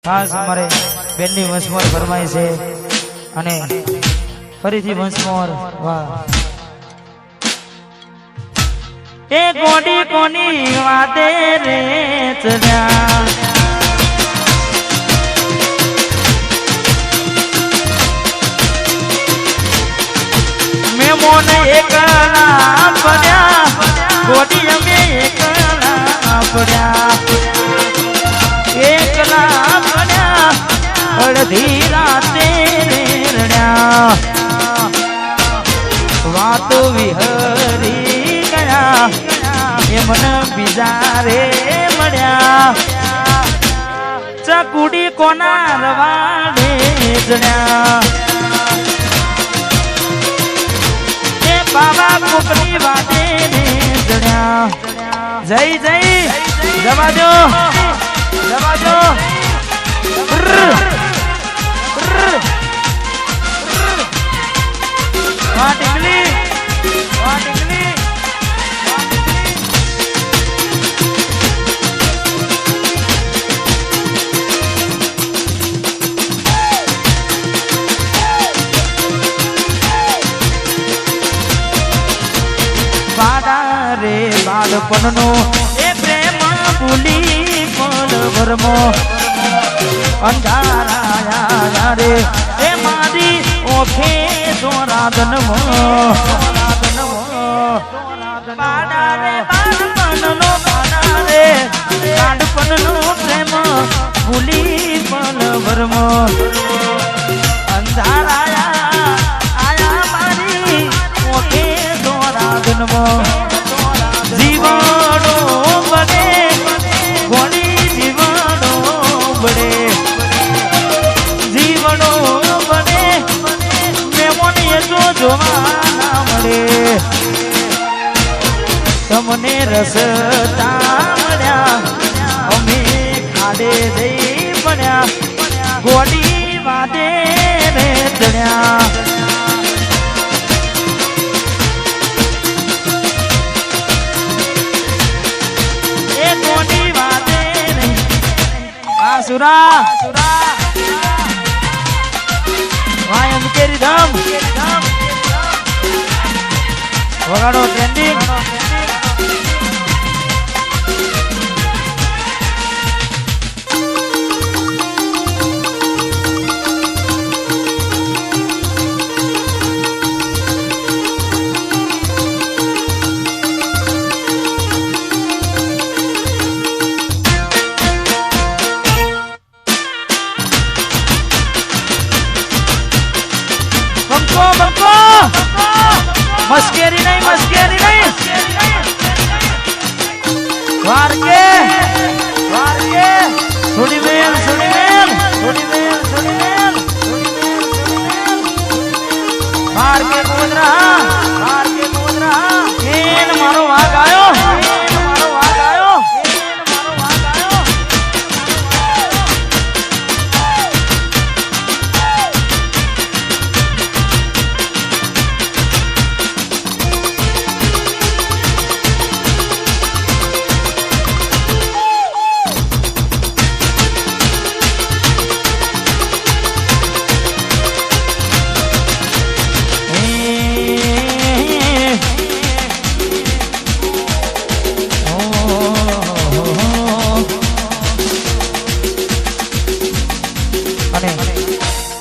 ખાસ અમારે બેનની વંશમોર ફરમાય છે અને ફરીથી વંશમોર વાહ એ કોડી કોની વાતે રે ચડ્યા મેં મોને એકલા પડ્યા કોડી અમે એકલા પડ્યા એકલા પડ્યા અડધી રાતે રડ્યા વાતો વિહરી ગયા એ મને બીજા રે મળ્યા ચકુડી કોના રવાડે જડ્યા એ બાબા કોકની વાતે ને જડ્યા જય જય જવાજો જવાજો વાહ ટીકલી વાહ ટીકલી બાડા રે બાળપણનો એ પ્રેમ ભૂલી પલ ભરમો અંધારાયા રે એ મારી ઓખે સોરાદનમો બાડા રે બાળપણનો બાડા રે બાળપણનો પ્રેમ ભૂલી પલ ભરમો અંધારાયા આયા મારી ઓખે સોરાદનમો જીવનો બને કોની જીવનો બને જીવનો બને મેમોની તો જોવા ના મળે તમને રસતા મળ્યા અમે ખાડે જઈ પડ્યા ગોડી વાદે રે ચડ્યા સુરા વાયમ કેરી ધામ વગાડો ટ્રેન્ડિંગ મસ્કેરી નહીં વાર કે સુડી મેલ વાર કે કૂદ રહા એન મારો વાગ આયો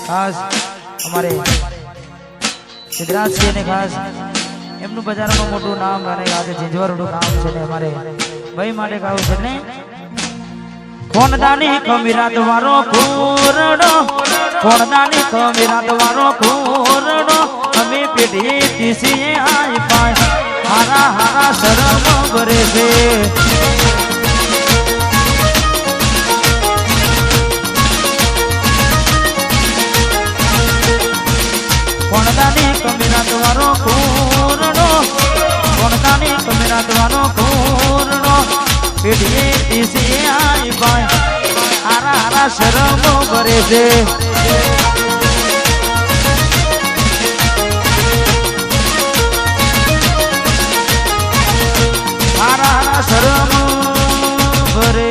ખાસ અમારે સિદ્ધરાજસિંહ ને ખાસ એમનું બજારમાં મોટું નામ અને આજે જીંજવરનું નામ છે ને અમારે ભાઈ માટે ગાવું છે ને કોણદાની કમીરાત વારો કુરડો કોણદાની કમીરાત વારો કુરડો અમે પેઢી ટીસીએ આઈ પાય હારા શરમ ભરે છે કોણદાની કમીરાત વારો કુરડો કોણદાની કમીરાત વારો કુરડો પેઢીએ ટીસીએ આઈ પાય હારા શરમ ભરે છે હારા શરમ ભરે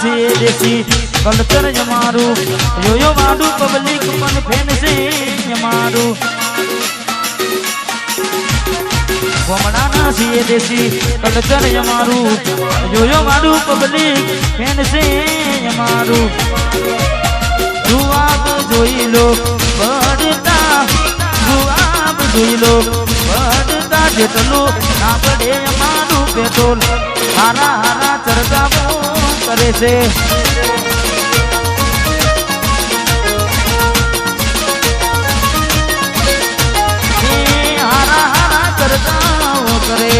છે દેશી કલ્ચર અમારું યોયો વાડું પબ્લિક પણ ફેન છે અમારું ગોમડાના છે દેશી કલ્ચર અમારું યોયો વાડું પબ્લિક ફેન છે અમારું જુવાબ જોઈ લો પડતા જુવાબ જોઈ લો પડતા જેટલું ના પડે અમારું પેટ્રોલ હારા હારા ચરકાવો કરે છે હારા હારા ચરકાવો કરે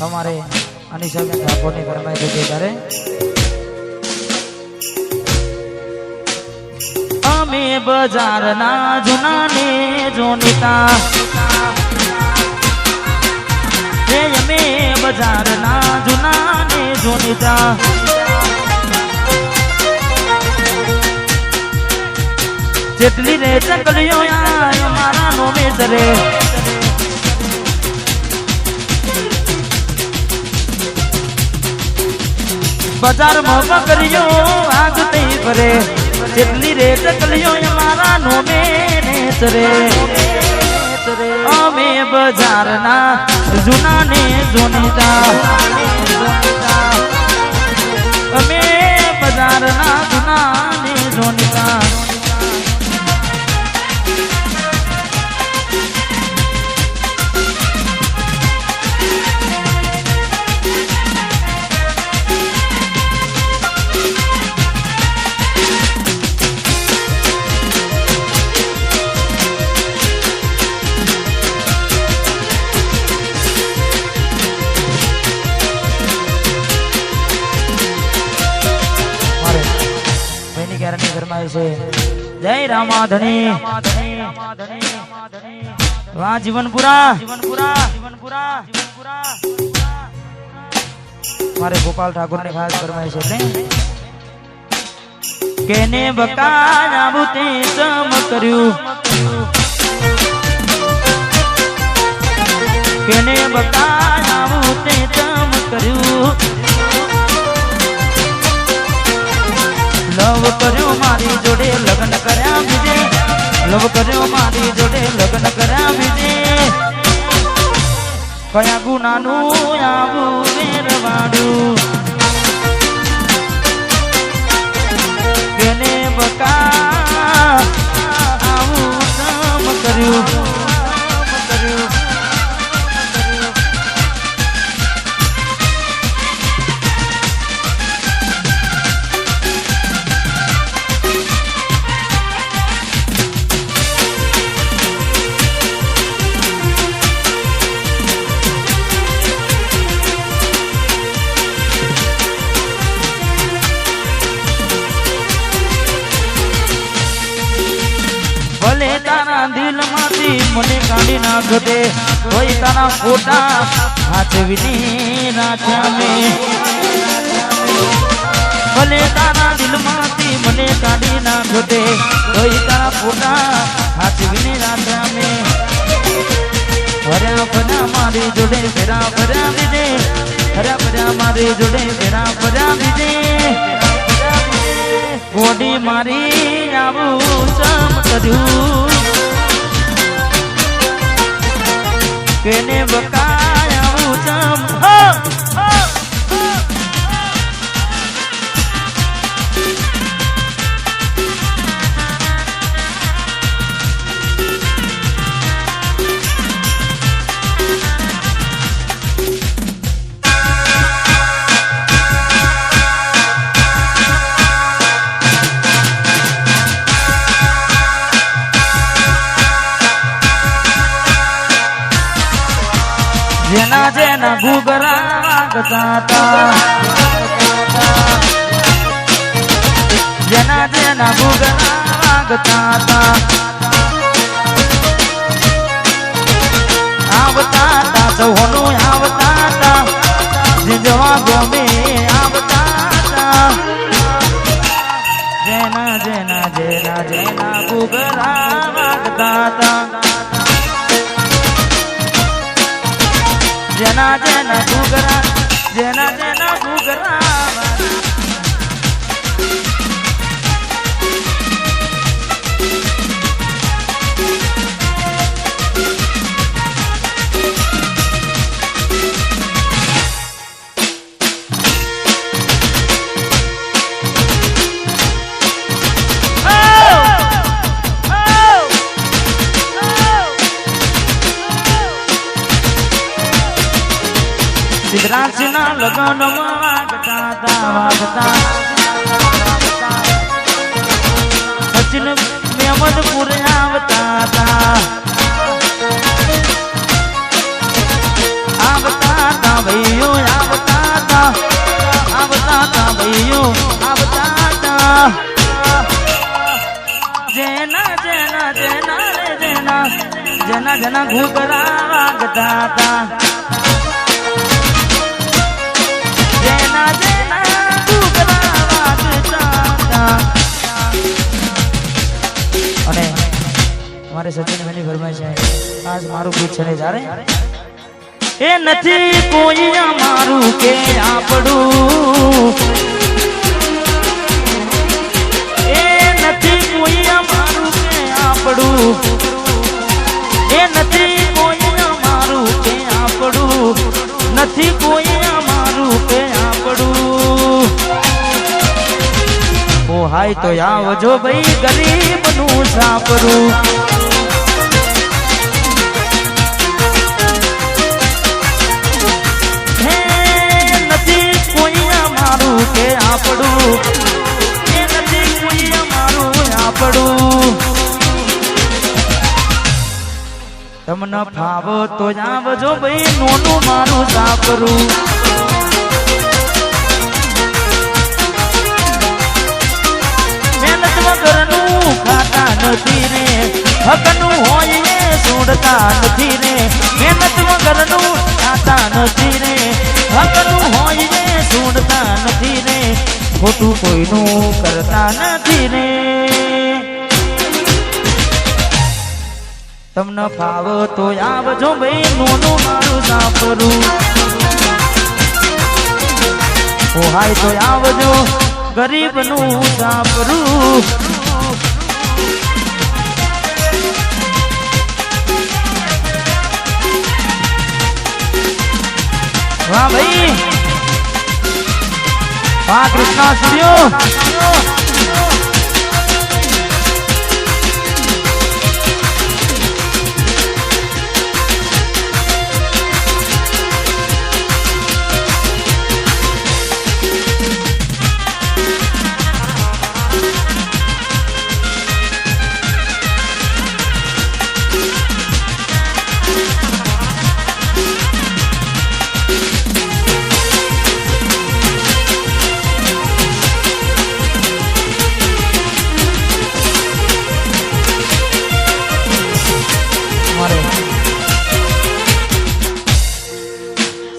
हमारे अनिशा में ठाकुर ने फरमाई दे करे हमें बाजार ना जुनाने जोनिता हमें बाजार ना जुनाने जोनिता जेटली रे चकलियो हमारा नो में सरे बाजार में बकरियो आग नहीं भरे जितनी रेट कलियो हमारा नो में सरे हमें बाजार ना जुना ने जोनिता हमें बाजार ना जुना ने जोनिता जय रामाधनी वाह जीवनपुरा हमारे गोपाल ठाकुर ने खास फरमाइश है केने बकाया बुते सम कर्यु केने बकाया बुते सम कर्यु लव कर्यो मारी जोड़े लगन कर्या बीजे लव कर्यो मारी जोड़े लगन कर्या बीजे कया गुनानु आबू वेरवाडू केने बका आऊ काम कर्यु भले तारा दिल माती मने काढ़ी नाख दे कोई तारा फोटा हाथ विनी राजा में भले तारा दिल माती मने काढ़ी नाख दे कोई तारा फोटा हाथ विनी राजा में हरा भरा मारी जोड़े फेरा भरा विजे हरा भरा मारी जोड़े फेरा भरा विजे गोडी मारी आबू सम कर्यु केने बकाया सम જેના જેના ઘૂઘરા વાગતા જેના જેના ઘૂઘરા વાગતા આવતા તા સૌનું આવતા તા જીજવા ગમે આવતા જેના જેના જેના જેના ઘૂઘરા વાગતા જેના જેના ઘૂઘરા જેના જેના ઘૂઘરા સિદ્ધરાજના લગ્નમાં વાગતા સચિન મેમદપુર આવતા ભાઈઓ આવતા ભાઈઓ આવતા જેના જેના જેના જેના જેના જેના ઘૂઘરા વાગતા જેના જેના ઘૂઘરા વાગતા અને મારે સચિન મેની ફરમાઈશ છે આજ મારું ગીત છે જ્યારે એ નથી કોઈ અમારું કે આપણું એ નથી કોઈ અમારું કે આપણું એ નથી કોઈ અમારું કે આપણું નથી કોઈ અમારું કે આપણું ઓ હાય તો આવજો ભાઈ ગરીબનું સાપરું હે નથી કોઈ અમારું કે આપણું એ નથી કોઈ અમારું આપણું તમને ફાવો તો આવજો ભાઈ નોનું મારું સાપરું મહેનત વગરનું ખાતા નથી રે હકનું હોય એ છોડતા નથી રે મહેનત વગરનું ખાતા નથી રે હકનું હોય એ છોડતા નથી રે ખોટું કોઈનું કરતા નથી રે તમને ફાવ તો આવજો ભાઈ નોનું મારું સાપરું ઓ હાય તો આવજો ગરીબનું સાપરું વાહ ભાઈ વાહ કૃષ્ણ સ્ટુડિયો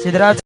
સિદ્ધરાજ